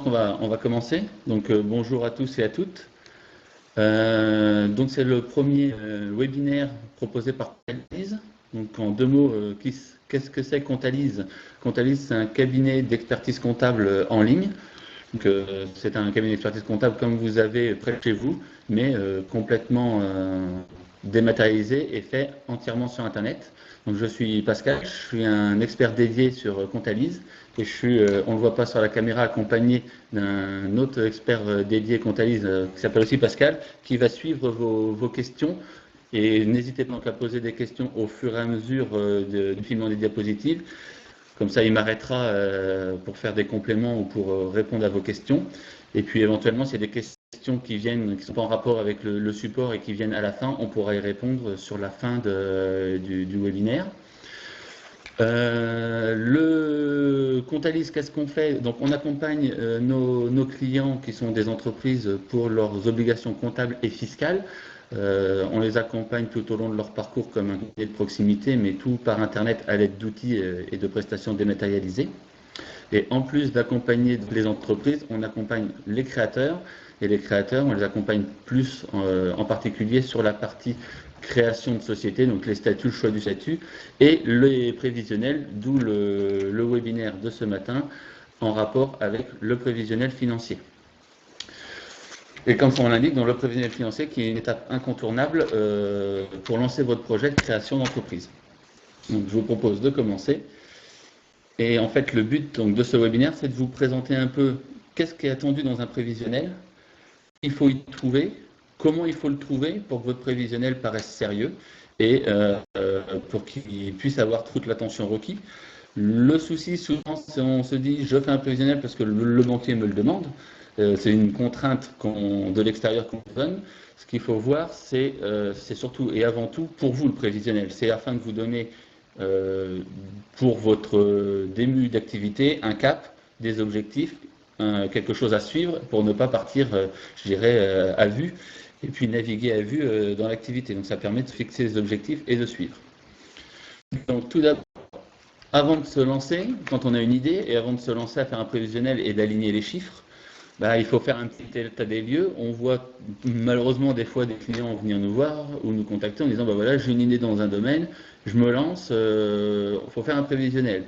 on va commencer. Donc bonjour à tous et à toutes. Donc c'est le premier webinaire proposé par Comptalise. Donc en deux mots, qu'est-ce que c'est Comptalise? Comptalise, c'est un cabinet d'expertise comptable en ligne. Donc c'est un cabinet d'expertise comptable comme vous avez près de chez vous, mais complètement dématérialisé et fait entièrement sur Internet. Donc je suis Pascal, je suis un expert dédié sur Comptalise et je suis, on ne le voit pas sur la caméra, accompagné d'un autre expert dédié Comptalise qui s'appelle aussi Pascal, qui va suivre vos questions. Et n'hésitez pas à poser des questions au fur et à mesure du filmement des diapositives. Comme ça, il m'arrêtera pour faire des compléments ou pour répondre à vos questions. Et puis éventuellement, s'il y a des questions qui sont pas en rapport avec le support et qui viennent à la fin, on pourra y répondre sur la fin du webinaire. Le Comptalise, qu'est-ce qu'on fait? Donc on accompagne nos clients qui sont des entreprises pour leurs obligations comptables et fiscales. On les accompagne tout au long de leur parcours comme un cabinet de proximité, mais tout par Internet à l'aide d'outils et de prestations dématérialisées. Et en plus d'accompagner les entreprises, on accompagne les créateurs. Et les créateurs, on les accompagne plus en particulier sur la partie création de société, donc les statuts, le choix du statut, et les prévisionnels, d'où le webinaire de ce matin en rapport avec le prévisionnel financier. Et comme son nom l'indique, dans le prévisionnel financier, qui est une étape incontournable pour lancer votre projet de création d'entreprise. Donc je vous propose de commencer. Et en fait, le but donc, de ce webinaire, c'est de vous présenter un peu qu'est-ce qui est attendu dans un prévisionnel, il faut y trouver, comment il faut le trouver pour que votre prévisionnel paraisse sérieux et pour qu'il puisse avoir toute l'attention requise. Le souci, souvent, c'est on se dit je fais un prévisionnel parce que le banquier me le demande. C'est une contrainte de l'extérieur qu'on donne. Ce qu'il faut voir, c'est surtout et avant tout pour vous le prévisionnel. C'est afin de vous donner pour votre début d'activité un cap, des objectifs, quelque chose à suivre pour ne pas partir, je dirais, à vue et puis naviguer à vue dans l'activité. Donc ça permet de fixer les objectifs et de suivre. Donc tout d'abord, avant de se lancer, quand on a une idée et avant de se lancer à faire un prévisionnel et d'aligner les chiffres, il faut faire un petit état des lieux. On voit malheureusement des fois des clients venir nous voir ou nous contacter en disant voilà, j'ai une idée dans un domaine, je me lance, il faut faire un prévisionnel.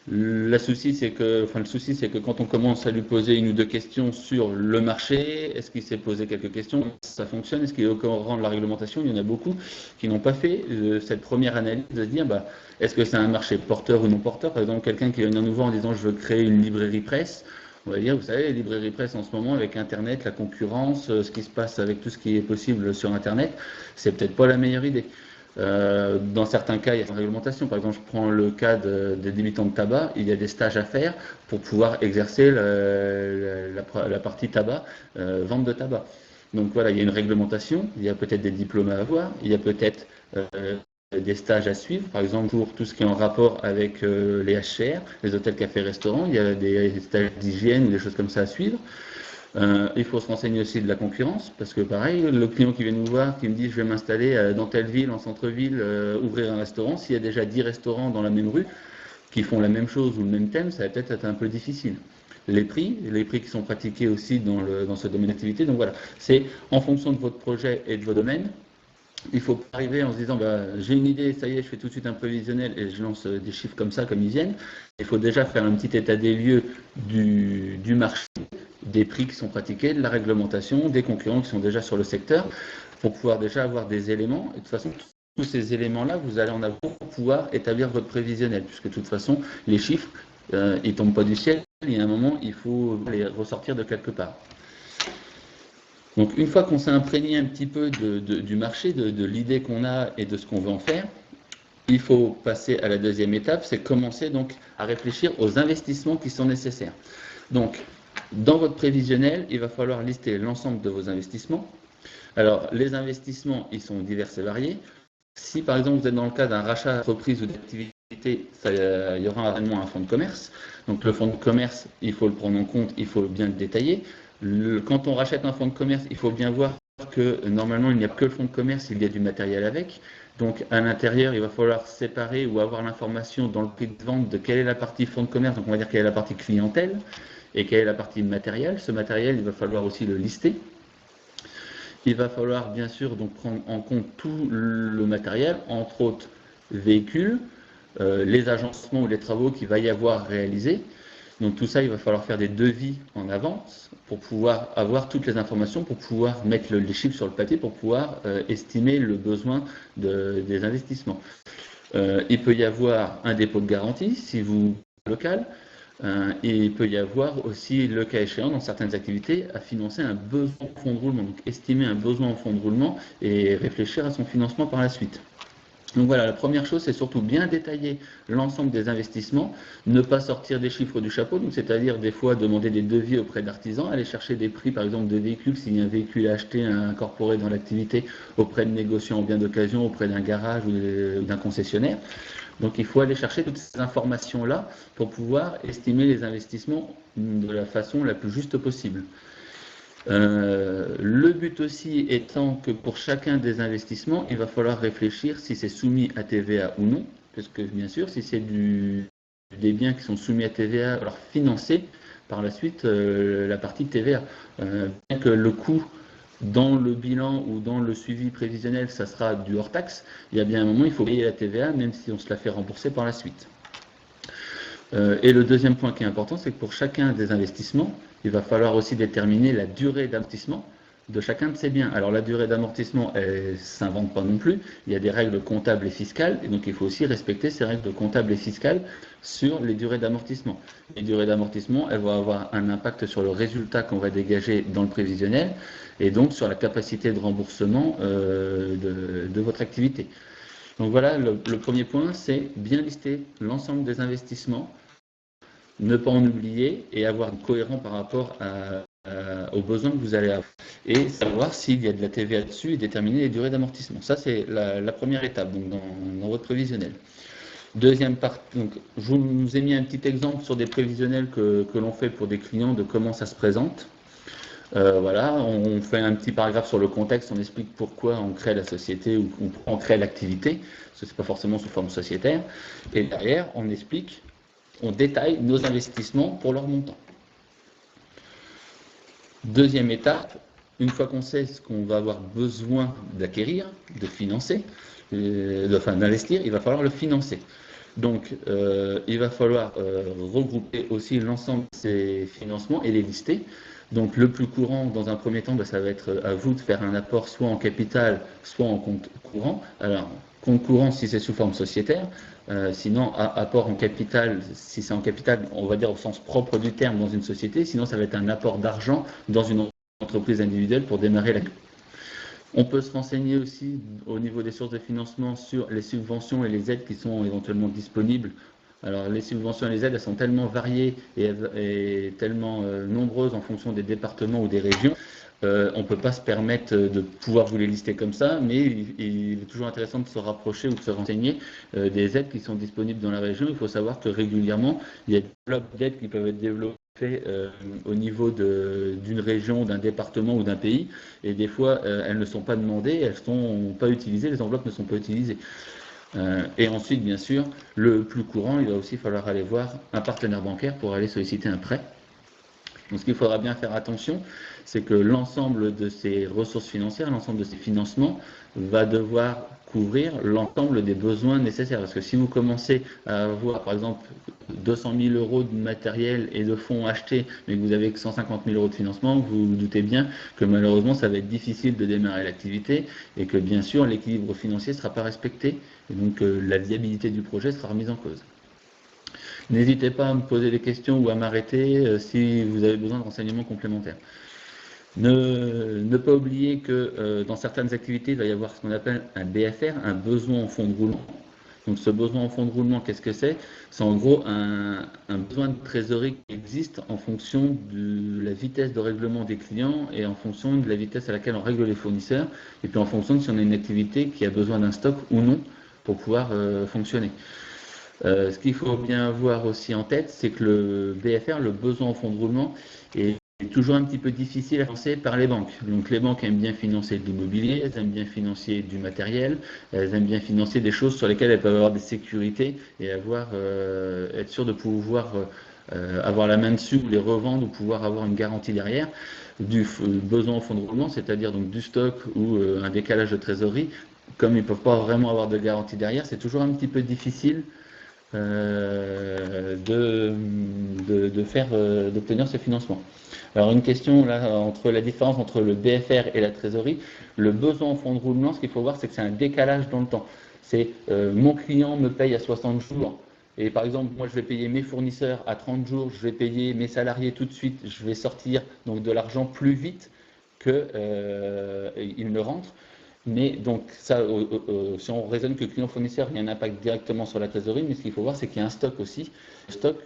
Le souci, c'est que quand on commence à lui poser une ou deux questions sur le marché, est-ce qu'il s'est posé quelques questions, ça fonctionne, est-ce qu'il est au courant de la réglementation? Il y en a beaucoup qui n'ont pas fait cette première analyse de se dire est-ce que c'est un marché porteur ou non porteur? Par exemple, quelqu'un qui vient nous voir en disant je veux créer une librairie presse. On va dire, vous savez, les librairies presse en ce moment, avec Internet, la concurrence, ce qui se passe avec tout ce qui est possible sur Internet, c'est peut-être pas la meilleure idée. Dans certains cas, il y a une réglementation. Par exemple, je prends le cas des débitants de tabac. Il y a des stages à faire pour pouvoir exercer la partie tabac, vente de tabac. Donc voilà, il y a une réglementation, il y a peut-être des diplômes à avoir, il y a peut-être des stages à suivre, par exemple pour tout ce qui est en rapport avec les HCR, les hôtels, cafés, restaurants, il y a des stages d'hygiène ou des choses comme ça à suivre. Il faut se renseigner aussi de la concurrence, parce que pareil, le client qui vient nous voir, qui me dit je vais m'installer dans telle ville, en centre-ville, ouvrir un restaurant, s'il y a déjà 10 restaurants dans la même rue qui font la même chose ou le même thème, ça va peut-être être un peu difficile. Les prix qui sont pratiqués aussi dans ce domaine d'activité. Donc voilà, c'est en fonction de votre projet et de vos domaines. Il faut pas arriver en se disant j'ai une idée, ça y est, je fais tout de suite un prévisionnel et je lance des chiffres comme ça, comme ils viennent. Il faut déjà faire un petit état des lieux du marché, des prix qui sont pratiqués, de la réglementation, des concurrents qui sont déjà sur le secteur, pour pouvoir déjà avoir des éléments. Et de toute façon, tous ces éléments-là, vous allez en avoir pour pouvoir établir votre prévisionnel, puisque de toute façon, les chiffres, ils ne tombent pas du ciel. Il y a un moment, il faut les ressortir de quelque part. Donc une fois qu'on s'est imprégné un petit peu du marché, de l'idée qu'on a et de ce qu'on veut en faire, il faut passer à la deuxième étape, c'est commencer donc à réfléchir aux investissements qui sont nécessaires. Donc dans votre prévisionnel, il va falloir lister l'ensemble de vos investissements. Alors les investissements, ils sont divers et variés. Si par exemple vous êtes dans le cas d'un rachat d'entreprise ou d'activité, il y aura également un fonds de commerce. Donc le fonds de commerce, il faut le prendre en compte, il faut bien le détailler. Quand on rachète un fonds de commerce, il faut bien voir que normalement, il n'y a que le fonds de commerce, il y a du matériel avec. Donc à l'intérieur, il va falloir séparer ou avoir l'information dans le prix de vente de quelle est la partie fonds de commerce, donc on va dire quelle est la partie clientèle et quelle est la partie matériel. Ce matériel, il va falloir aussi le lister. Il va falloir bien sûr donc prendre en compte tout le matériel, entre autres véhicules, les agencements ou les travaux qu'il va y avoir réalisés. Donc tout ça, il va falloir faire des devis en avance pour pouvoir avoir toutes les informations, pour pouvoir mettre les chiffres sur le papier, pour pouvoir estimer le besoin des investissements. Il peut y avoir un dépôt de garantie si vous local. Et il peut y avoir aussi, le cas échéant, dans certaines activités, à financer un besoin en fonds de roulement. Donc estimer un besoin en fonds de roulement et réfléchir à son financement par la suite. Donc voilà, la première chose, c'est surtout bien détailler l'ensemble des investissements, ne pas sortir des chiffres du chapeau, donc c'est-à-dire des fois demander des devis auprès d'artisans, aller chercher des prix par exemple de véhicules, s'il y a un véhicule à acheter, à incorporer dans l'activité, auprès de négociants en biens d'occasion, auprès d'un garage ou d'un concessionnaire. Donc il faut aller chercher toutes ces informations-là pour pouvoir estimer les investissements de la façon la plus juste possible. Le but aussi étant que pour chacun des investissements, il va falloir réfléchir si c'est soumis à TVA ou non, parce que bien sûr, si c'est des biens qui sont soumis à TVA, il va falloir financer par la suite la partie TVA. Bien que le coût dans le bilan ou dans le suivi prévisionnel, ça sera du hors-taxe, il y a bien un moment, il faut payer la TVA, même si on se la fait rembourser par la suite. Et le deuxième point qui est important, c'est que pour chacun des investissements, il va falloir aussi déterminer la durée d'amortissement de chacun de ces biens. Alors la durée d'amortissement, elle ne s'invente pas non plus, il y a des règles comptables et fiscales, et donc il faut aussi respecter ces règles comptables et fiscales sur les durées d'amortissement. Les durées d'amortissement, elles vont avoir un impact sur le résultat qu'on va dégager dans le prévisionnel, et donc sur la capacité de remboursement de votre activité. Donc voilà, le premier point, c'est bien lister l'ensemble des investissements, ne pas en oublier et avoir une cohérence par rapport aux besoins que vous allez avoir. Et savoir s'il y a de la TVA dessus et déterminer les durées d'amortissement. Ça, c'est la première étape donc dans votre prévisionnel. Deuxième partie, donc, je vous ai mis un petit exemple sur des prévisionnels que l'on fait pour des clients de comment ça se présente. Voilà, on fait un petit paragraphe sur le contexte, on explique pourquoi on crée la société ou on crée l'activité, parce que ce n'est pas forcément sous forme sociétaire. Et derrière, on explique, on détaille nos investissements pour leur montant. Deuxième étape, une fois qu'on sait ce qu'on va avoir besoin d'acquérir, de financer, d'investir, il va falloir le financer. Donc, il va falloir regrouper aussi l'ensemble de ces financements et les lister. Donc, le plus courant, dans un premier temps, ça va être à vous de faire un apport soit en capital, soit en compte courant. Alors, compte courant si c'est sous forme sociétaire, sinon apport en capital, si c'est en capital, on va dire au sens propre du terme dans une société, sinon ça va être un apport d'argent dans une entreprise individuelle pour démarrer la. On peut se renseigner aussi au niveau des sources de financement sur les subventions et les aides qui sont éventuellement disponibles. Alors les subventions et les aides, elles sont tellement variées et tellement nombreuses en fonction des départements ou des régions. On ne peut pas se permettre de pouvoir vous les lister comme ça, mais il est toujours intéressant de se rapprocher ou de se renseigner des aides qui sont disponibles dans la région. Il faut savoir que régulièrement, il y a des blocs d'aides qui peuvent être développés au niveau d'une région, d'un département ou d'un pays, et des fois elles ne sont pas demandées, elles ne sont pas utilisées, les enveloppes ne sont pas utilisées. Et ensuite, bien sûr, le plus courant, il va aussi falloir aller voir un partenaire bancaire pour aller solliciter un prêt. Donc ce qu'il faudra bien faire attention, c'est que l'ensemble de ces ressources financières, l'ensemble de ces financements va devoir couvrir l'ensemble des besoins nécessaires. Parce que si vous commencez à avoir, par exemple, 200 000 euros de matériel et de fonds achetés, mais que vous n'avez que 150 000 euros de financement, vous vous doutez bien que malheureusement, ça va être difficile de démarrer l'activité et que bien sûr, l'équilibre financier ne sera pas respecté. Et donc, la viabilité du projet sera remise en cause. N'hésitez pas à me poser des questions ou à m'arrêter si vous avez besoin de renseignements complémentaires. Ne pas oublier que dans certaines activités, il va y avoir ce qu'on appelle un BFR, un besoin en fonds de roulement. Donc ce besoin en fonds de roulement, qu'est-ce que c'est? C'est en gros un besoin de trésorerie qui existe en fonction de la vitesse de règlement des clients et en fonction de la vitesse à laquelle on règle les fournisseurs, et puis en fonction de si on a une activité qui a besoin d'un stock ou non pour pouvoir fonctionner. Ce qu'il faut bien avoir aussi en tête, c'est que le BFR, le besoin en fonds de roulement, est toujours un petit peu difficile à financer par les banques. Donc les banques aiment bien financer de l'immobilier, elles aiment bien financer du matériel, elles aiment bien financer des choses sur lesquelles elles peuvent avoir des sécurités et être sûr de pouvoir avoir la main dessus ou les revendre ou pouvoir avoir une garantie derrière. Du besoin au fonds de roulement, c'est-à-dire donc du stock ou un décalage de trésorerie, comme ils ne peuvent pas vraiment avoir de garantie derrière, c'est toujours un petit peu difficile d'obtenir ce financement. Alors une question là entre la différence entre le BFR et la trésorerie, le besoin en fonds de roulement, ce qu'il faut voir, c'est que c'est un décalage dans le temps. C'est mon client me paye à 60 jours. Et par exemple, moi, je vais payer mes fournisseurs à 30 jours, je vais payer mes salariés tout de suite, je vais sortir donc de l'argent plus vite qu'il ne rentre. Mais donc, ça, si on raisonne que client-fournisseur, il y a un impact directement sur la trésorerie, mais ce qu'il faut voir, c'est qu'il y a un stock aussi. Le stock,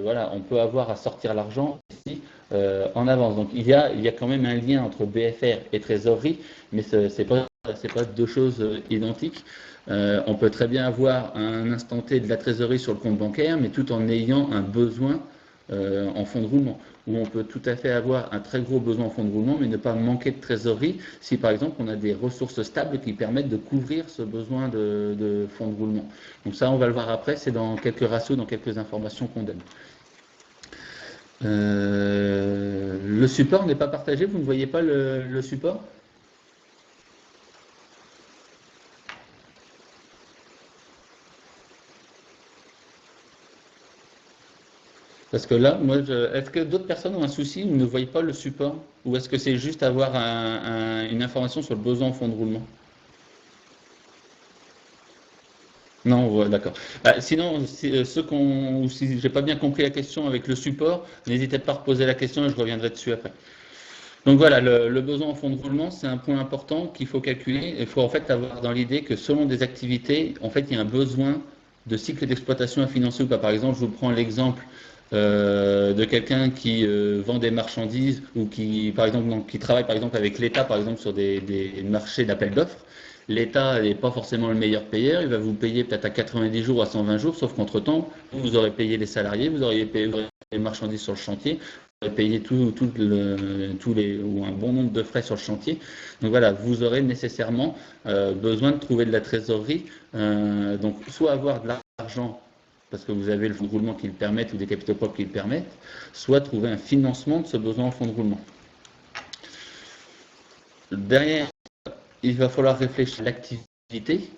voilà, on peut avoir à sortir l'argent ici en avance. Donc, il y a quand même un lien entre BFR et trésorerie, mais ce n'est pas deux choses identiques. On peut très bien avoir un instant T de la trésorerie sur le compte bancaire, mais tout en ayant un besoin en fonds de roulement, où on peut tout à fait avoir un très gros besoin en fonds de roulement, mais ne pas manquer de trésorerie si par exemple on a des ressources stables qui permettent de couvrir ce besoin de fonds de roulement. Donc ça, on va le voir après, c'est dans quelques ratios, dans quelques informations qu'on donne. Le support n'est pas partagé, vous ne voyez pas le support ? Parce que là, moi, est-ce que d'autres personnes ont un souci ou ne voient pas le support? Ou est-ce que c'est juste avoir une information sur le besoin en fond de roulement? Non, ouais, d'accord. Sinon, si j'ai pas bien compris la question avec le support, n'hésitez pas à reposer la question et je reviendrai dessus après. Donc voilà, le besoin en fond de roulement, c'est un point important qu'il faut calculer. Il faut en fait avoir dans l'idée que selon des activités, en fait, il y a un besoin de cycle d'exploitation à financer ou pas. Par exemple, je vous prends l'exemple de quelqu'un qui vend des marchandises ou qui, par exemple, qui travaille par exemple avec l'État, par exemple, sur des marchés d'appel d'offres. L'État n'est pas forcément le meilleur payeur, il va vous payer peut-être à 90 jours ou à 120 jours, sauf qu'entre-temps, vous aurez payé les salariés, vous auriez payé les marchandises sur le chantier, vous aurez payé ou un bon nombre de frais sur le chantier. Donc voilà, vous aurez nécessairement besoin de trouver de la trésorerie, donc soit avoir de l'argent parce que vous avez le fonds de roulement qui le permettent ou des capitaux propres qui le permettent, soit trouver un financement de ce besoin en fonds de roulement. Derrière, il va falloir réfléchir à l'activité.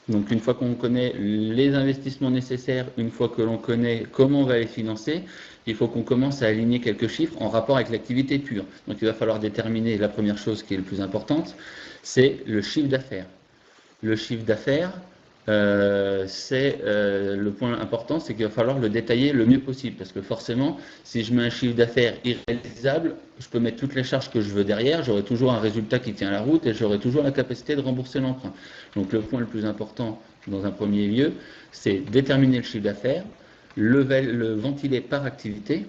Donc une fois qu'on connaît les investissements nécessaires, une fois que l'on connaît comment on va les financer, il faut qu'on commence à aligner quelques chiffres en rapport avec l'activité pure. Donc il va falloir déterminer la première chose qui est le plus importante, c'est le chiffre d'affaires. Le chiffre d'affaires, le point important, c'est qu'il va falloir le détailler le mieux possible. Parce que forcément, si je mets un chiffre d'affaires irréalisable, je peux mettre toutes les charges que je veux derrière, j'aurai toujours un résultat qui tient la route et j'aurai toujours la capacité de rembourser l'emprunt. Donc le point le plus important, dans un premier lieu, c'est déterminer le chiffre d'affaires, le ventiler par activité,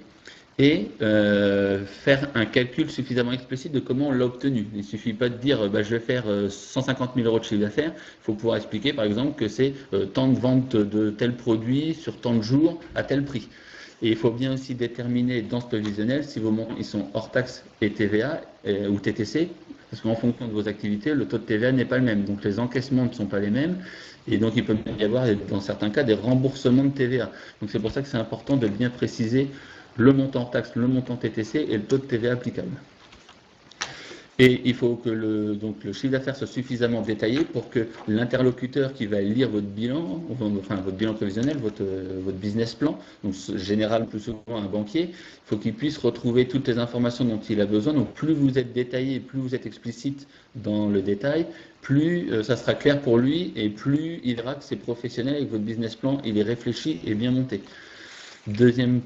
et faire un calcul suffisamment explicite de comment on l'a obtenu. Il ne suffit pas de dire je vais faire 150 000 euros de chiffre d'affaires. Il faut pouvoir expliquer par exemple que c'est tant de ventes de tel produit sur tant de jours à tel prix. Et il faut bien aussi déterminer dans ce prévisionnel si vos montants ils sont hors taxe et TVA ou TTC, parce qu'en fonction de vos activités, le taux de TVA n'est pas le même. Donc les encaissements ne sont pas les mêmes. Et donc il peut même y avoir, dans certains cas, des remboursements de TVA. Donc c'est pour ça que c'est important de bien préciser le montant hors taxe, le montant TTC et le taux de TVA applicable. Et il faut que le chiffre d'affaires soit suffisamment détaillé pour que l'interlocuteur qui va lire votre bilan, enfin votre bilan prévisionnel, votre business plan, donc général plus souvent un banquier, il faut qu'il puisse retrouver toutes les informations dont il a besoin. Donc plus vous êtes détaillé, plus vous êtes explicite dans le détail, plus ça sera clair pour lui et plus il verra que c'est professionnel et que votre business plan il est réfléchi et bien monté. Deuxième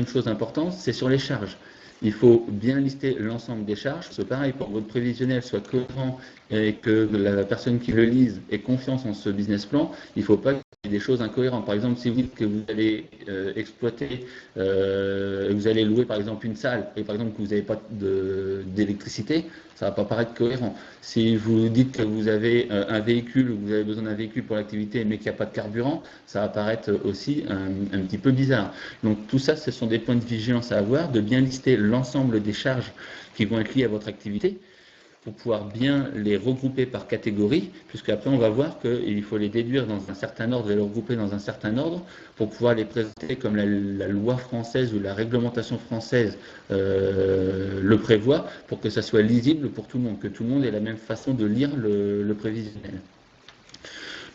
chose importante, c'est sur les charges. Il faut bien lister l'ensemble des charges. C'est pareil, pour que votre prévisionnel soit cohérent et que la personne qui le lise ait confiance en ce business plan, il ne faut pas qu'il y ait des choses incohérentes. Par exemple, si vous dites que vous allez exploiter, vous allez louer par exemple une salle et par exemple que vous n'avez pas d'électricité, ça ne va pas paraître cohérent. Si vous dites que vous avez un véhicule ou que vous avez besoin d'un véhicule pour l'activité mais qu'il n'y a pas de carburant, ça va paraître aussi un petit peu bizarre. Donc tout ça, ce sont des points de vigilance à avoir, de bien lister l'ensemble l'ensemble des charges qui vont être liées à votre activité, pour pouvoir bien les regrouper par catégorie, puisqu'après on va voir qu'il faut les déduire dans un certain ordre et les regrouper dans un certain ordre pour pouvoir les présenter comme la loi française ou la réglementation française le prévoit, pour que ça soit lisible pour tout le monde, que tout le monde ait la même façon de lire le prévisionnel.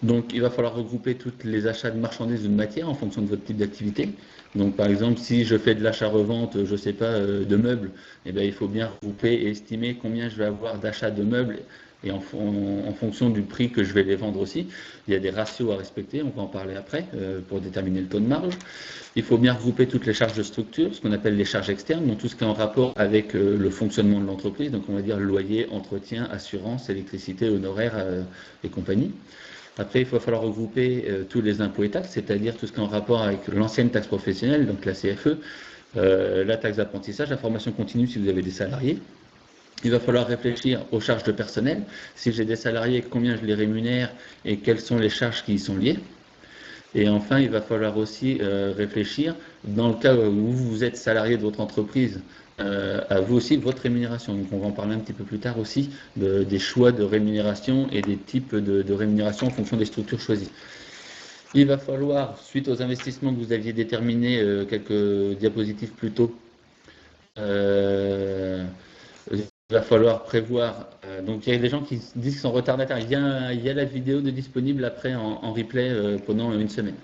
Donc il va falloir regrouper tous les achats de marchandises ou de matières en fonction de votre type d'activité. Donc par exemple, si je fais de l'achat-revente, je ne sais pas, de meubles, eh bien, il faut bien regrouper et estimer combien je vais avoir d'achats de meubles et en fonction du prix que je vais les vendre aussi. Il y a des ratios à respecter, on va en parler après, pour déterminer le taux de marge. Il faut bien regrouper toutes les charges de structure, ce qu'on appelle les charges externes, donc tout ce qui est en rapport avec le fonctionnement de l'entreprise, donc on va dire loyer, entretien, assurance, électricité, honoraires et compagnie. Après, il va falloir regrouper tous les impôts et taxes, c'est-à-dire tout ce qui est en rapport avec l'ancienne taxe professionnelle, donc la CFE, la taxe d'apprentissage, la formation continue si vous avez des salariés. Il va falloir réfléchir aux charges de personnel. Si j'ai des salariés, combien je les rémunère et quelles sont les charges qui y sont liées. Et enfin, il va falloir aussi réfléchir, dans le cas où vous êtes salarié de votre entreprise, à vous aussi votre rémunération. Donc on va en parler un petit peu plus tard aussi des choix de rémunération et des types de rémunération en fonction des structures choisies. Il va falloir, suite aux investissements que vous aviez déterminés quelques diapositives plus tôt, il va falloir prévoir, donc il y a des gens qui disent qu'ils sont retardataires, il y a la vidéo de disponible après en replay pendant une semaine.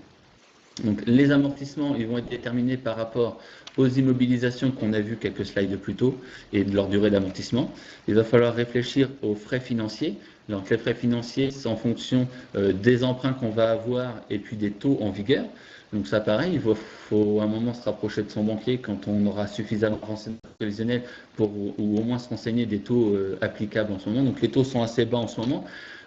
Donc les amortissements, ils vont être déterminés par rapport aux immobilisations qu'on a vu quelques slides plus tôt et de leur durée d'amortissement. Il va falloir réfléchir aux frais financiers. Donc les frais financiers, c'est en fonction des emprunts qu'on va avoir et puis des taux en vigueur. Donc ça pareil, il faut à un moment se rapprocher de son banquier quand on aura suffisamment de renseignements prévisionnels pour ou au moins se renseigner des taux applicables en ce moment. Donc les taux sont assez bas en ce moment.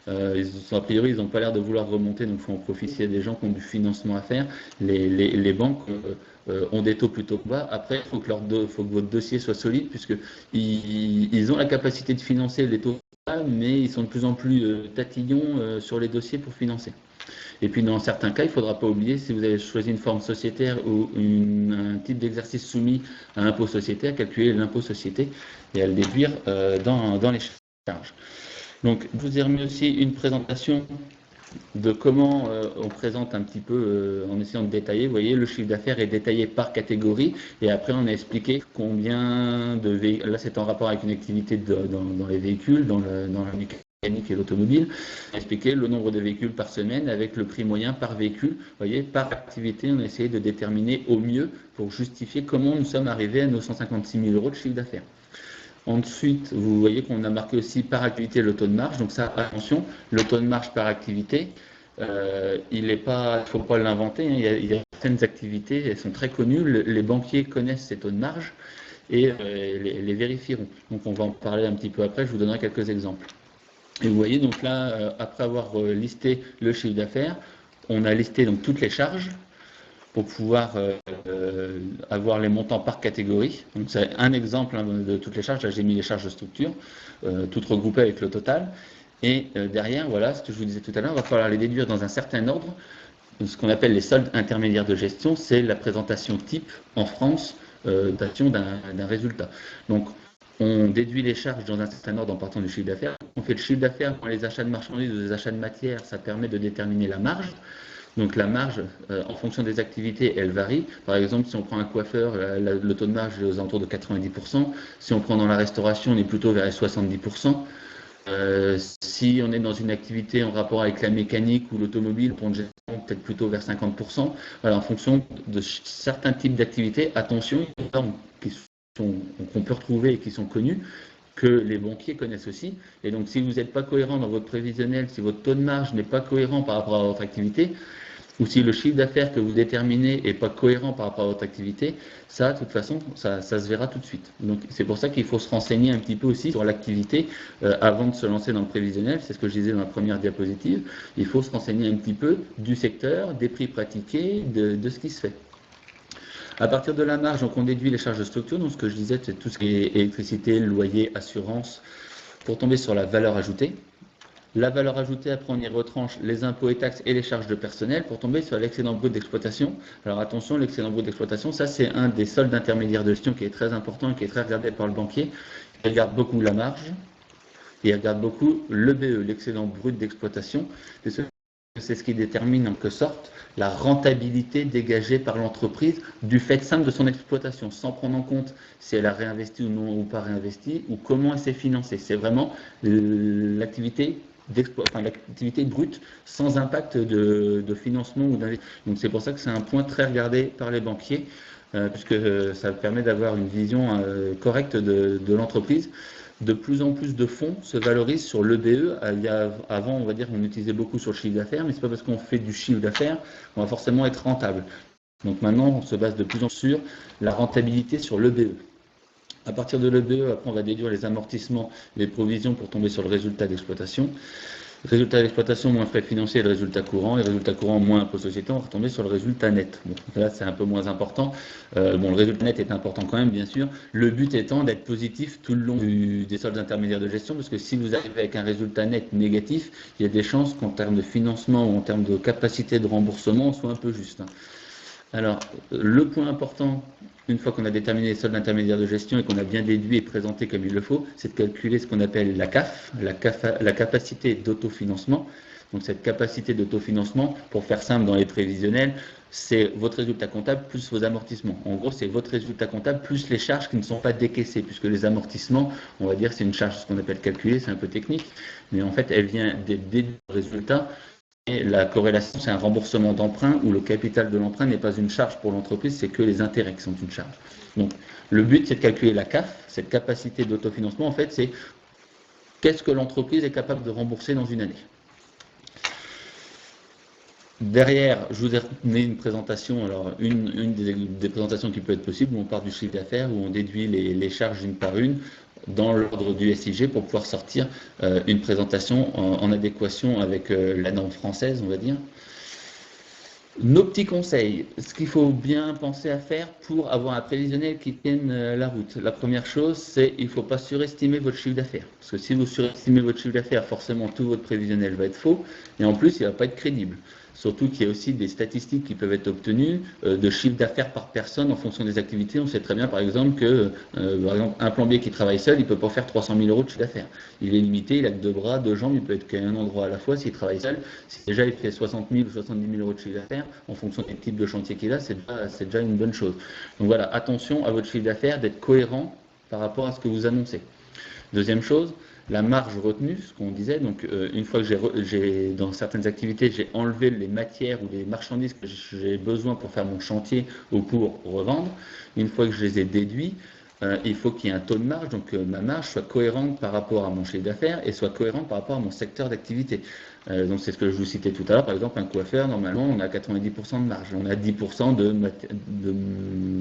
A priori, ils n'ont pas l'air de vouloir remonter, donc il faut en profiter. Il y a des gens qui ont du financement à faire. Les banques ont des taux plutôt bas. Après, il faut que votre dossier soit solide, puisqu'ils ont la capacité de financer les taux bas, mais ils sont de plus en plus tatillons sur les dossiers pour financer. Et puis dans certains cas, il ne faudra pas oublier, si vous avez choisi une forme sociétaire ou un type d'exercice soumis à impôt sociétaire, calculer l'impôt société et à le déduire dans les charges. Donc, je vous ai remis aussi une présentation de comment on présente un petit peu, en essayant de détailler. Vous voyez, le chiffre d'affaires est détaillé par catégorie, et après on a expliqué combien de véhicules, là c'est en rapport avec une activité dans les véhicules, dans la mécanique et l'automobile, on a expliqué le nombre de véhicules par semaine avec le prix moyen par véhicule. Vous voyez, par activité, on a essayé de déterminer au mieux pour justifier comment nous sommes arrivés à nos 156 000 € de chiffre d'affaires. Ensuite, vous voyez qu'on a marqué aussi par activité le taux de marge. Donc ça, attention, le taux de marge par activité, il ne faut pas l'inventer. Hein. Il y a certaines activités, elles sont très connues. Les banquiers connaissent ces taux de marge et les vérifieront. Donc on va en parler un petit peu après. Je vous donnerai quelques exemples. Et vous voyez, donc là, après avoir listé le chiffre d'affaires, on a listé donc toutes les charges pour pouvoir avoir les montants par catégorie. Donc c'est un exemple de toutes les charges. Là, j'ai mis les charges de structure, toutes regroupées avec le total. Et derrière, voilà ce que je vous disais tout à l'heure, il va falloir les déduire dans un certain ordre. Ce qu'on appelle les soldes intermédiaires de gestion, c'est la présentation type en France d'action d'un résultat. Donc, on déduit les charges dans un certain ordre en partant du chiffre d'affaires. On fait le chiffre d'affaires pour les achats de marchandises ou les achats de matières, ça permet de déterminer la marge. Donc la marge, en fonction des activités, elle varie. Par exemple, si on prend un coiffeur, le taux de marge est aux alentours de 90%. Si on prend dans la restauration, on est plutôt vers les 70%. Si on est dans une activité en rapport avec la mécanique ou l'automobile, peut-être plutôt vers 50%. Voilà, en fonction de certains types d'activités, attention, qu'on peut retrouver et qui sont connus, que les banquiers connaissent aussi. Et donc, si vous n'êtes pas cohérent dans votre prévisionnel, si votre taux de marge n'est pas cohérent par rapport à votre activité, ou si le chiffre d'affaires que vous déterminez n'est pas cohérent par rapport à votre activité, ça, de toute façon, ça se verra tout de suite. Donc, c'est pour ça qu'il faut se renseigner un petit peu aussi sur l'activité avant de se lancer dans le prévisionnel. C'est ce que je disais dans la première diapositive. Il faut se renseigner un petit peu du secteur, des prix pratiqués, de ce qui se fait. À partir de la marge, donc on déduit les charges de structure. Donc, ce que je disais, c'est tout ce qui est électricité, loyer, assurance, pour tomber sur la valeur ajoutée. La valeur ajoutée, après on y retranche les impôts et taxes et les charges de personnel pour tomber sur l'excédent brut d'exploitation. Alors attention, l'excédent brut d'exploitation, ça c'est un des soldes intermédiaires de gestion qui est très important et qui est très regardé par le banquier. Il regarde beaucoup la marge et il regarde beaucoup l'EBE, l'excédent brut d'exploitation. C'est ce qui détermine en quelque sorte la rentabilité dégagée par l'entreprise du fait simple de son exploitation, sans prendre en compte si elle a réinvesti ou non ou pas réinvesti, ou comment elle s'est financée. C'est vraiment l'activité brute sans impact de financement ou d'investissement. Donc c'est pour ça que c'est un point très regardé par les banquiers, puisque ça permet d'avoir une vision correcte de l'entreprise. De plus en plus de fonds se valorisent sur l'EBE. Avant, on va dire qu'on utilisait beaucoup sur le chiffre d'affaires, mais ce n'est pas parce qu'on fait du chiffre d'affaires qu'on va forcément être rentable. Donc maintenant, on se base de plus en plus sur la rentabilité sur l'EBE. À partir de l'EBE, après, on va déduire les amortissements, les provisions pour tomber sur le résultat d'exploitation. Résultat d'exploitation moins frais financiers et le résultat courant. Et résultat courant moins impôt société, on va retomber sur le résultat net. Bon, là, c'est un peu moins important. Bon, le résultat net est important quand même, bien sûr. Le but étant d'être positif tout le long des soldes intermédiaires de gestion, parce que si vous arrivez avec un résultat net négatif, il y a des chances qu'en termes de financement ou en termes de capacité de remboursement, on soit un peu juste. Alors, le point important, une fois qu'on a déterminé les soldes intermédiaires de gestion et qu'on a bien déduit et présenté comme il le faut, c'est de calculer ce qu'on appelle la CAF, la capacité d'autofinancement. Donc cette capacité d'autofinancement, pour faire simple dans les prévisionnels, c'est votre résultat comptable plus vos amortissements. En gros, c'est votre résultat comptable plus les charges qui ne sont pas décaissées, puisque les amortissements, on va dire, c'est une charge, ce qu'on appelle calculée, c'est un peu technique, mais en fait, elle vient des résultats. Et la corrélation, c'est un remboursement d'emprunt où le capital de l'emprunt n'est pas une charge pour l'entreprise, c'est que les intérêts qui sont une charge. Donc, le but, c'est de calculer la CAF, cette capacité d'autofinancement. En fait, c'est qu'est-ce que l'entreprise est capable de rembourser dans une année. Derrière, je vous ai donné une présentation, alors une des présentations qui peut être possible, où on part du chiffre d'affaires, où on déduit les charges une par une, dans l'ordre du SIG pour pouvoir sortir une présentation en adéquation avec la norme française, on va dire. Nos petits conseils, ce qu'il faut bien penser à faire pour avoir un prévisionnel qui tienne la route. La première chose, c'est qu'il ne faut pas surestimer votre chiffre d'affaires. Parce que si vous surestimez votre chiffre d'affaires, forcément tout votre prévisionnel va être faux. Et en plus, il ne va pas être crédible. Surtout qu'il y a aussi des statistiques qui peuvent être obtenues de chiffre d'affaires par personne en fonction des activités. On sait très bien, par exemple, que un plombier qui travaille seul, il ne peut pas faire 300 000 € de chiffre d'affaires. Il est limité, il a que 2 bras, 2 jambes, il peut être qu'à un endroit à la fois s'il travaille seul. Si déjà il fait 60 000 ou 70 000 € de chiffre d'affaires, en fonction des types de chantiers qu'il a, c'est déjà une bonne chose. Donc voilà, attention à votre chiffre d'affaires, d'être cohérent par rapport à ce que vous annoncez. Deuxième chose, la marge retenue, ce qu'on disait, donc une fois que j'ai dans certaines activités, j'ai enlevé les matières ou les marchandises que j'ai besoin pour faire mon chantier ou pour revendre, une fois que je les ai déduits, il faut qu'il y ait un taux de marge, donc ma marge soit cohérente par rapport à mon chiffre d'affaires et soit cohérente par rapport à mon secteur d'activité. Donc c'est ce que je vous citais tout à l'heure, par exemple un coiffeur, normalement on a 90% de marge, on a 10% de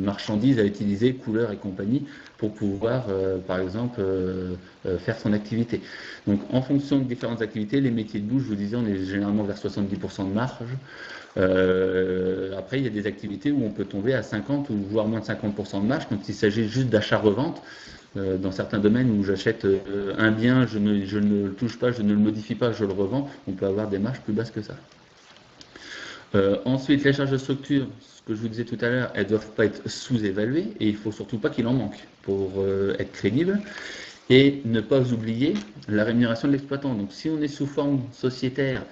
marchandises à utiliser, couleurs et compagnie, pour pouvoir par exemple faire son activité. Donc en fonction de différentes activités, les métiers de bouche, je vous disais, on est généralement vers 70% de marge. Après, il y a des activités où on peut tomber à 50 ou voire moins de 50% de marge quand il s'agit juste d'achat-revente. Dans certains domaines où j'achète un bien, je ne le touche pas, je ne le modifie pas, je le revends, on peut avoir des marges plus basses que ça. Ensuite, les charges de structure, ce que je vous disais tout à l'heure, elles ne doivent pas être sous-évaluées et il ne faut surtout pas qu'il en manque pour être crédible. Et ne pas oublier la rémunération de l'exploitant. Donc si on est sous forme sociétaire,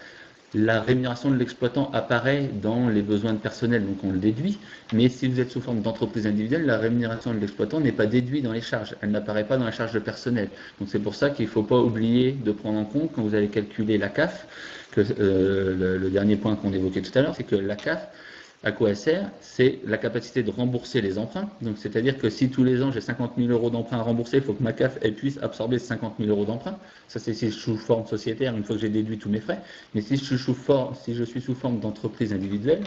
la rémunération de l'exploitant apparaît dans les besoins de personnel, donc on le déduit. Mais si vous êtes sous forme d'entreprise individuelle, la rémunération de l'exploitant n'est pas déduite dans les charges. Elle n'apparaît pas dans la charge de personnel. Donc c'est pour ça qu'il ne faut pas oublier de prendre en compte, quand vous allez calculer la CAF, que le dernier point qu'on évoquait tout à l'heure, c'est que la CAF, à quoi elle sert? C'est la capacité de rembourser les emprunts. Donc, c'est-à-dire que si tous les ans j'ai 50 000 € d'emprunts à rembourser, il faut que ma CAF elle puisse absorber 50 000 € d'emprunts. Ça, c'est si je suis sous forme sociétaire, une fois que j'ai déduit tous mes frais. Mais si je suis sous forme d'entreprise individuelle,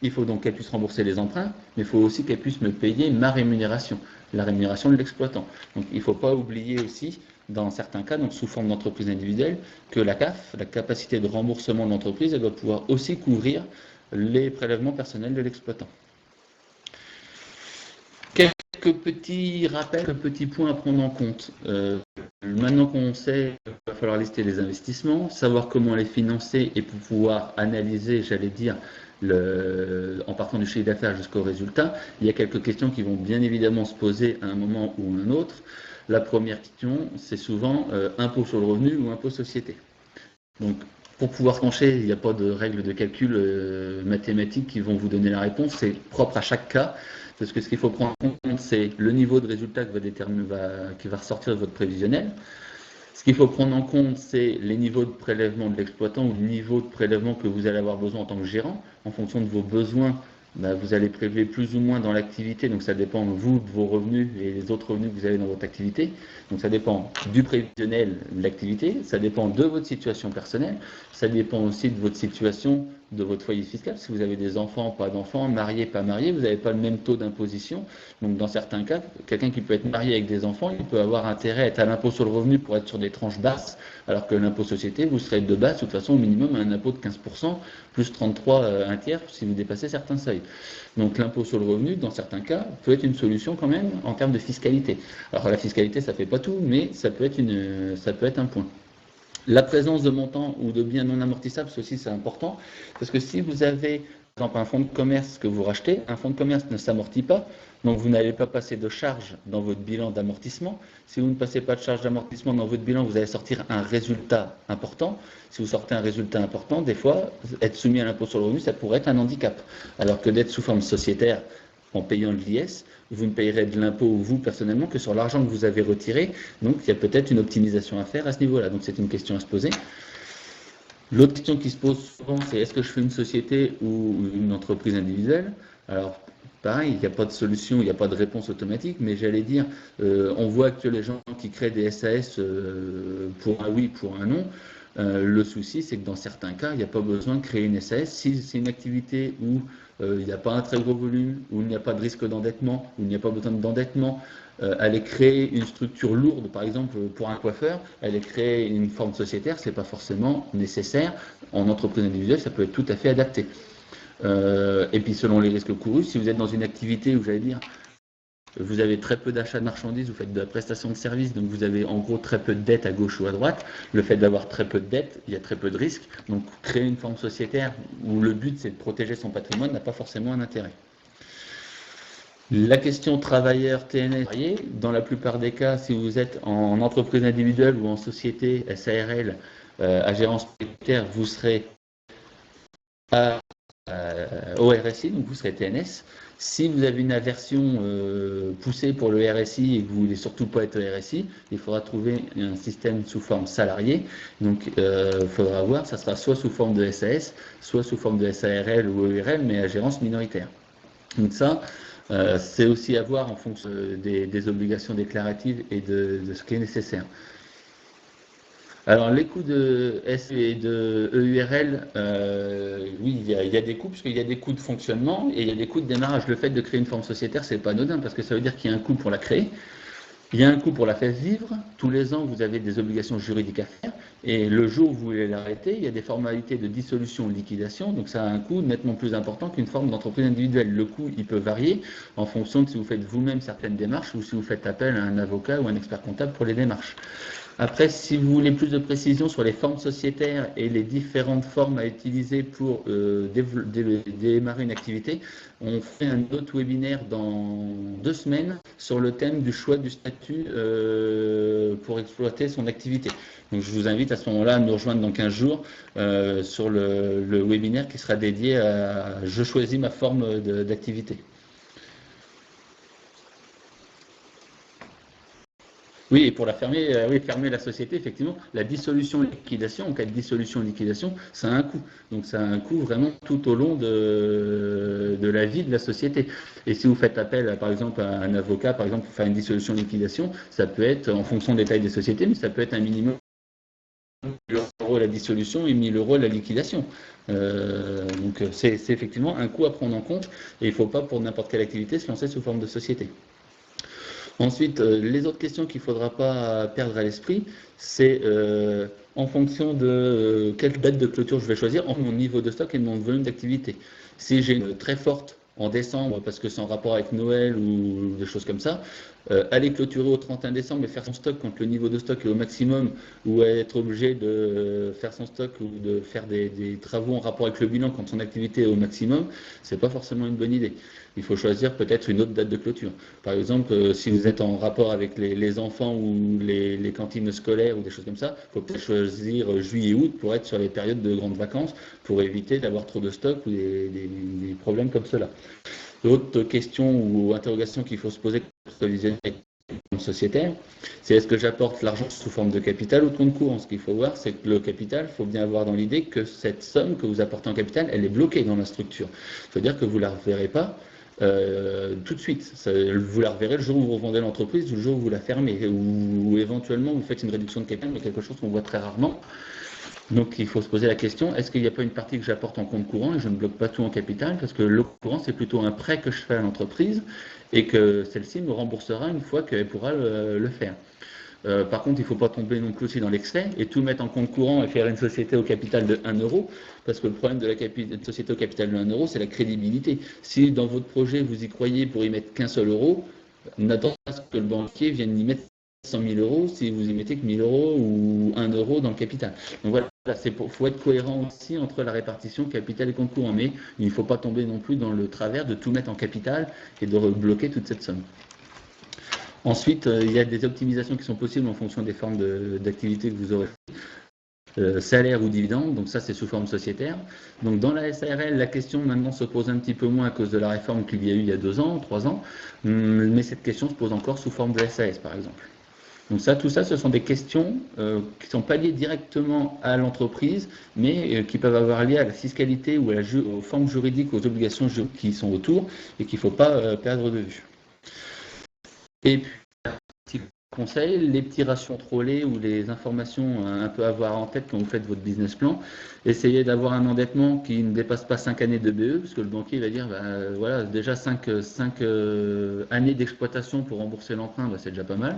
il faut donc qu'elle puisse rembourser les emprunts, mais il faut aussi qu'elle puisse me payer ma rémunération, la rémunération de l'exploitant. Donc, il ne faut pas oublier aussi, dans certains cas, donc sous forme d'entreprise individuelle, que la CAF, la capacité de remboursement de l'entreprise, elle doit pouvoir aussi couvrir les prélèvements personnels de l'exploitant. Quelques petits rappels, quelques petits points à prendre en compte. Maintenant qu'on sait qu'il va falloir lister les investissements, savoir comment les financer et pour pouvoir analyser, j'allais dire, en partant du chiffre d'affaires jusqu'au résultat, il y a quelques questions qui vont bien évidemment se poser à un moment ou à un autre. La première question, c'est souvent impôt sur le revenu ou impôt société. Donc, pour pouvoir trancher, il n'y a pas de règles de calcul mathématiques qui vont vous donner la réponse, c'est propre à chaque cas, parce que ce qu'il faut prendre en compte, c'est le niveau de résultat qui va ressortir de votre prévisionnel. Ce qu'il faut prendre en compte, c'est les niveaux de prélèvement de l'exploitant ou le niveau de prélèvement que vous allez avoir besoin en tant que gérant. En fonction de vos besoins, vous allez prélever plus ou moins dans l'activité, donc ça dépend, vous, de vos revenus et les autres revenus que vous avez dans votre activité. Donc ça dépend du prévisionnel de l'activité, ça dépend de votre situation personnelle, ça dépend aussi de votre situation, de votre foyer fiscal. Si vous avez des enfants, pas d'enfants, mariés, pas mariés, vous n'avez pas le même taux d'imposition. Donc dans certains cas, quelqu'un qui peut être marié avec des enfants, il peut avoir intérêt à être à l'impôt sur le revenu pour être sur des tranches basses, alors que l'impôt société, vous serez de base, de toute façon, au minimum, à un impôt de 15%, plus 33 un tiers si vous dépassez certains seuils. Donc l'impôt sur le revenu, dans certains cas, peut être une solution quand même en termes de fiscalité. Alors la fiscalité, ça ne fait pas tout, mais ça peut être un point. La présence de montants ou de biens non amortissables, ceci c'est important, parce que si vous avez, par exemple, un fonds de commerce que vous rachetez, un fonds de commerce ne s'amortit pas, donc vous n'allez pas passer de charge dans votre bilan d'amortissement. Si vous ne passez pas de charge d'amortissement dans votre bilan, vous allez sortir un résultat important. Si vous sortez un résultat important, des fois, être soumis à l'impôt sur le revenu, ça pourrait être un handicap. Alors que d'être sous forme sociétaire, en payant de l'IS, vous ne payerez de l'impôt, vous, personnellement, que sur l'argent que vous avez retiré. Donc, il y a peut-être une optimisation à faire à ce niveau-là. Donc, c'est une question à se poser. L'autre question qui se pose souvent, c'est est-ce que je fais une société ou une entreprise individuelle? Alors, pareil, il n'y a pas de solution, il n'y a pas de réponse automatique, mais j'allais dire, on voit que les gens qui créent des SAS pour un oui, pour un non. Le souci, c'est que dans certains cas, il n'y a pas besoin de créer une SAS. Si c'est une activité où il n'y a pas un très gros volume, où il n'y a pas de risque d'endettement, où il n'y a pas besoin d'endettement, aller créer une structure lourde, par exemple pour un coiffeur, aller créer une forme sociétaire, ce n'est pas forcément nécessaire. En entreprise individuelle, ça peut être tout à fait adapté. Et puis selon les risques courus, si vous êtes dans une activité où, j'allais dire, vous avez très peu d'achats de marchandises, vous faites de la prestation de services, donc vous avez en gros très peu de dettes à gauche ou à droite. Le fait d'avoir très peu de dettes, il y a très peu de risques. Donc créer une forme sociétaire où le but c'est de protéger son patrimoine n'a pas forcément un intérêt. La question travailleur TNS, dans la plupart des cas, si vous êtes en entreprise individuelle ou en société SARL à gérance prioritaire, vous serez au RSI, donc vous serez TNS. Si vous avez une aversion poussée pour le RSI et que vous ne voulez surtout pas être au RSI, il faudra trouver un système sous forme salariée. Donc il faudra voir, ça sera soit sous forme de SAS, soit sous forme de SARL ou EURL, mais à gérance minoritaire. Donc ça, c'est aussi à voir en fonction des obligations déclaratives et de ce qui est nécessaire. Alors les coûts de SE et de EURL, oui, il y a des coûts, puisqu'il y a des coûts de fonctionnement et il y a des coûts de démarrage. Le fait de créer une forme sociétaire, c'est pas anodin, parce que ça veut dire qu'il y a un coût pour la créer, il y a un coût pour la faire vivre. Tous les ans, vous avez des obligations juridiques à faire, et le jour où vous voulez l'arrêter, il y a des formalités de dissolution ou de liquidation, donc ça a un coût nettement plus important qu'une forme d'entreprise individuelle. Le coût, il peut varier en fonction de si vous faites vous-même certaines démarches ou si vous faites appel à un avocat ou un expert comptable pour les démarches. Après, si vous voulez plus de précision sur les formes sociétaires et les différentes formes à utiliser pour démarrer une activité, on fait un autre webinaire dans 2 semaines sur le thème du choix du statut pour exploiter son activité. Donc je vous invite à ce moment-là à nous rejoindre dans 15 jours sur le webinaire qui sera dédié à « Je choisis ma forme d'activité ». Oui, et pour la fermer, fermer la société, effectivement, la dissolution-liquidation, en cas de dissolution-liquidation, ça a un coût. Donc ça a un coût vraiment tout au long de la vie de la société. Et si vous faites appel, par exemple, à un avocat, par exemple, pour faire une dissolution-liquidation, ça peut être, en fonction des tailles des sociétés, mais ça peut être un minimum de 1 € la dissolution et 1 000 € la liquidation. Donc c'est effectivement un coût à prendre en compte, et il ne faut pas, pour n'importe quelle activité, se lancer sous forme de société. Ensuite, les autres questions qu'il ne faudra pas perdre à l'esprit, c'est en fonction de quelle date de clôture je vais choisir, en mon niveau de stock et de mon volume d'activité. Si j'ai une très forte en décembre parce que c'est en rapport avec Noël ou des choses comme ça, aller clôturer au 31 décembre et faire son stock quand le niveau de stock est au maximum, ou être obligé de faire son stock ou de faire des travaux en rapport avec le bilan quand son activité est au maximum, c'est pas forcément une bonne idée. Il faut choisir peut-être une autre date de clôture. Par exemple, si vous êtes en rapport avec les enfants ou les cantines scolaires ou des choses comme ça, il faut peut-être choisir juillet-août pour être sur les périodes de grandes vacances, pour éviter d'avoir trop de stock ou des problèmes comme cela. L'autre question ou interrogation qu'il faut se poser pour prévisionner comme sociétaire, c'est est-ce que j'apporte l'argent sous forme de capital ou de compte courant? Ce qu'il faut voir, c'est que le capital, il faut bien avoir dans l'idée que cette somme que vous apportez en capital, elle est bloquée dans la structure. C'est-à-dire que vous ne la reverrez pas tout de suite. Vous la reverrez le jour où vous revendez l'entreprise ou le jour où vous la fermez, ou éventuellement vous faites une réduction de capital, mais quelque chose qu'on voit très rarement. Donc il faut se poser la question, est-ce qu'il n'y a pas une partie que j'apporte en compte courant et je ne bloque pas tout en capital? Parce que le courant, c'est plutôt un prêt que je fais à l'entreprise et que celle-ci me remboursera une fois qu'elle pourra le faire. Par contre, il ne faut pas tomber non plus aussi dans l'excès et tout mettre en compte courant et faire une société au capital de 1 euro, parce que le problème de la société au capital de 1 euro, c'est la crédibilité. Si dans votre projet, vous y croyez pour y mettre qu'un seul euro, n'attendez pas que le banquier vienne y mettre 100 000 euros si vous y mettez que 1 000 euros ou 1 euro dans le capital. Donc voilà, il faut être cohérent aussi entre la répartition capital et compte courant, mais il ne faut pas tomber non plus dans le travers de tout mettre en capital et de bloquer toute cette somme. Ensuite, il y a des optimisations qui sont possibles en fonction des formes d'activité que vous aurez. Salaire ou dividende, donc ça c'est sous forme sociétaire. Donc dans la SARL, la question maintenant se pose un petit peu moins à cause de la réforme qu'il y a eu il y a 2 ans, 3 ans, mais cette question se pose encore sous forme de SAS par exemple. Donc ça, tout ça, ce sont des questions qui ne sont pas liées directement à l'entreprise, mais qui peuvent avoir lié à la fiscalité ou aux formes juridiques, aux obligations juridiques qui sont autour et qu'il ne faut pas perdre de vue. Et puis, petit conseil, les petits ratios contrôlés ou les informations un peu à avoir en tête quand vous faites votre business plan, essayez d'avoir un endettement qui ne dépasse pas 5 années de BE, parce que le banquier va dire, voilà, déjà 5 années d'exploitation pour rembourser l'emprunt, c'est déjà pas mal.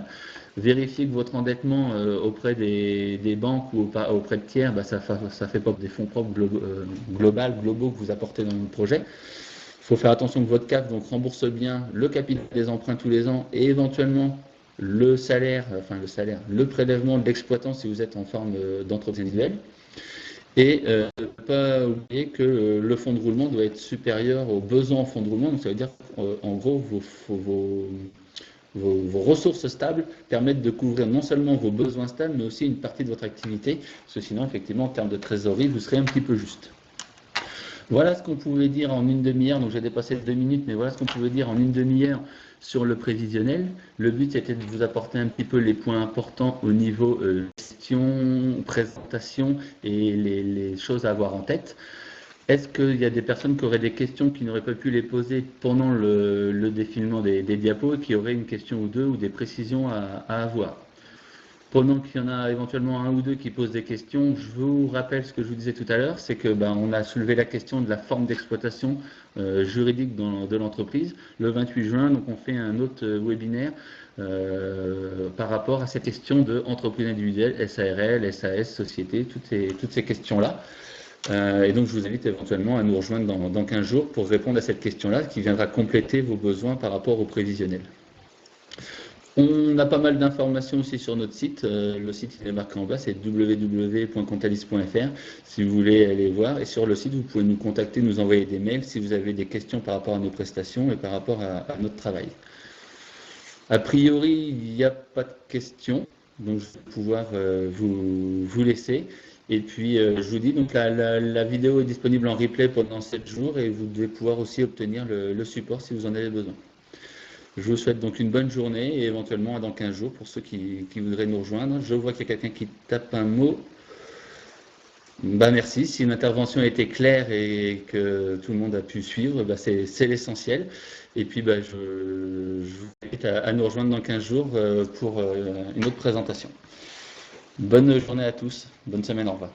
Vérifiez que votre endettement auprès des banques ou auprès de tiers, ça fait pas des fonds propres globaux que vous apportez dans le projet. Il faut faire attention que votre CAF donc rembourse bien le capital des emprunts tous les ans et éventuellement le prélèvement de l'exploitant si vous êtes en forme d'entreprise individuelle. Et ne pas oublier que le fonds de roulement doit être supérieur aux besoins en fonds de roulement. Donc ça veut dire en gros vos ressources stables permettent de couvrir non seulement vos besoins stables, mais aussi une partie de votre activité. Parce que sinon, effectivement, en termes de trésorerie, vous serez un petit peu juste. Voilà ce qu'on pouvait dire en une demi-heure, donc j'ai dépassé 2 minutes, mais voilà ce qu'on pouvait dire en une demi-heure sur le prévisionnel. Le but c'était de vous apporter un petit peu les points importants au niveau gestion, présentation et les choses à avoir en tête. Est-ce qu'il y a des personnes qui auraient des questions qui n'auraient pas pu les poser pendant le défilement des diapos et qui auraient une question ou deux ou des précisions à avoir? Pendant qu'il y en a éventuellement un ou deux qui posent des questions, je vous rappelle ce que je vous disais tout à l'heure, c'est que on a soulevé la question de la forme d'exploitation juridique de l'entreprise. Le 28 juin, donc on fait un autre webinaire par rapport à cette question de entreprise individuelle, SARL, SAS, société, toutes ces questions-là. Et donc je vous invite éventuellement à nous rejoindre dans 15 jours pour répondre à cette question-là qui viendra compléter vos besoins par rapport au prévisionnel. On a pas mal d'informations aussi sur notre site. Le site il est marqué en bas, c'est www.contalis.fr si vous voulez aller voir. Et sur le site, vous pouvez nous contacter, nous envoyer des mails si vous avez des questions par rapport à nos prestations et par rapport à notre travail. A priori, il n'y a pas de questions, donc je vais pouvoir vous laisser. Et puis, je vous dis, donc la vidéo est disponible en replay pendant 7 jours et vous devez pouvoir aussi obtenir le support si vous en avez besoin. Je vous souhaite donc une bonne journée et éventuellement à dans 15 jours pour ceux qui voudraient nous rejoindre. Je vois qu'il y a quelqu'un qui tape un mot. Merci. Si l'intervention a été claire et que tout le monde a pu suivre, c'est l'essentiel. Et puis, je vous invite à nous rejoindre dans 15 jours pour une autre présentation. Bonne journée à tous. Bonne semaine. Au revoir.